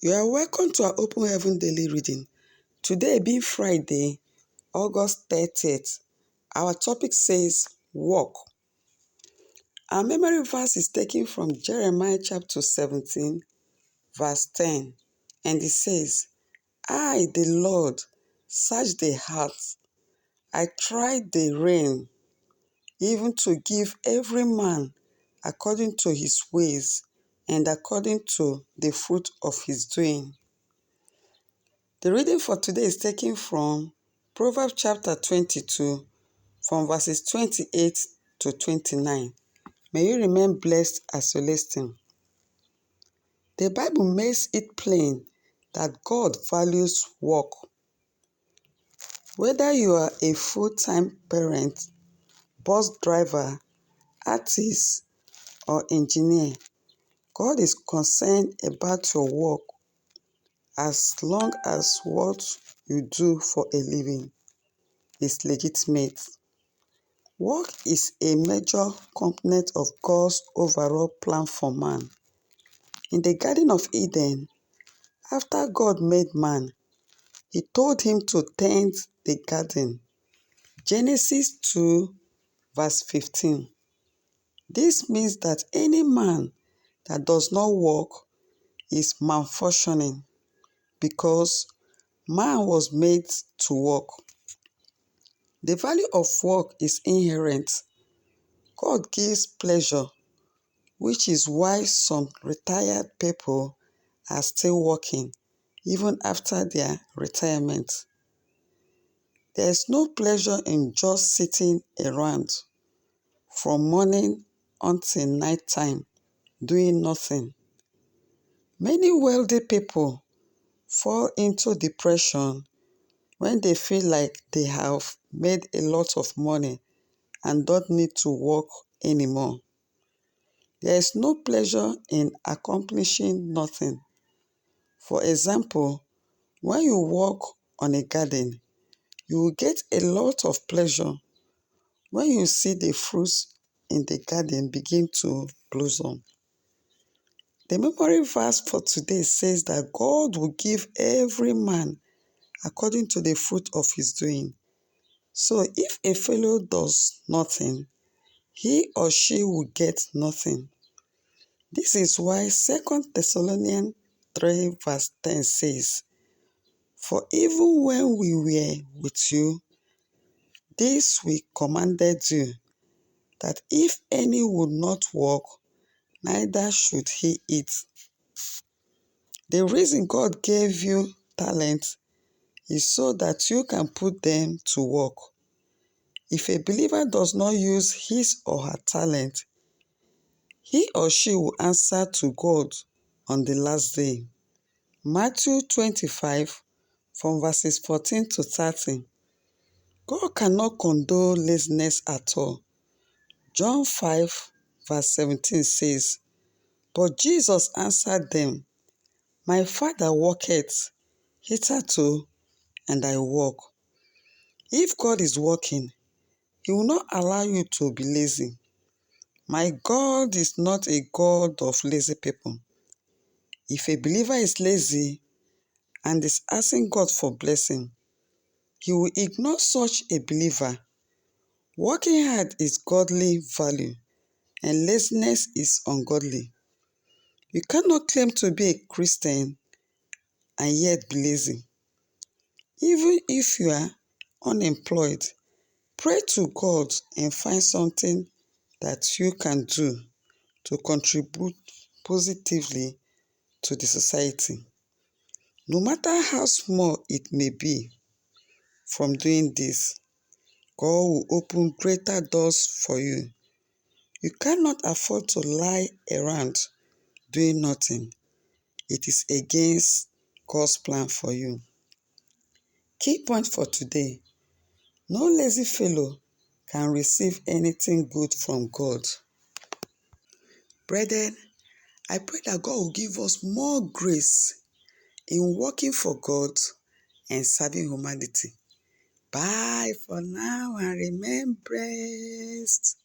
You are welcome to our Open Heaven Daily Reading. Today being Friday, August 30th, our topic says walk. Our memory verse is taken from Jeremiah chapter 17, verse 10, and it says, I, the Lord, search the heart. I tried the rein, even to give every man according to his ways and according to the fruit of his doing. The reading for today is taken from Proverbs chapter 22, from verses 28 to 29. May you remain blessed as you listen. The Bible makes it plain that God values work. Whether you are a full-time parent, bus driver, artist, or engineer, God is concerned about your work as long as what you do for a living is legitimate. Work is a major component of God's overall plan for man. In the Garden of Eden, after God made man, he told him to tend the garden. Genesis 2, verse 15. This means that any man that does not work is malfunctioning because man was made to work. The value of work is inherent. God gives pleasure, which is why some retired people are still working even after their retirement. There is no pleasure in just sitting around from morning until night time doing nothing. Many wealthy people fall into depression when they feel like they have made a lot of money and don't need to work anymore. There is no pleasure in accomplishing nothing. For example, when you work on a garden, you will get a lot of pleasure when you see the fruits in the garden begin to blossom. The memory verse for today says that God will give every man according to the fruit of his doing. So if a fellow does nothing, he or she will get nothing. This is why 2 Thessalonians 3 verse 10 says, For even when we were with you, this we commanded you, that if any would not work, neither should he eat. The reason God gave you talent is so that you can put them to work. If a believer does not use his or her talent, he or she will answer to God on the last day. Matthew 25, from verses 14 to 30. God cannot condone laziness at all. John 5, verse 17 says, But Jesus answered them, My Father worketh hitherto, and I work. If God is working, he will not allow you to be lazy. My God is not a God of lazy people. If a believer is lazy and is asking God for blessing, he will ignore such a believer. Working hard is godly value, and laziness is ungodly. You cannot claim to be a Christian and yet be lazy. Even if you are unemployed, pray to God and find something that you can do to contribute positively to the society. No matter how small it may be, from doing this, God will open greater doors for you. You cannot afford to lie around doing nothing. It is against God's plan for you. Key point for today: no lazy fellow can receive anything good from God. Brethren, I pray that God will give us more grace in working for God and serving humanity. Bye for now and remain blessed.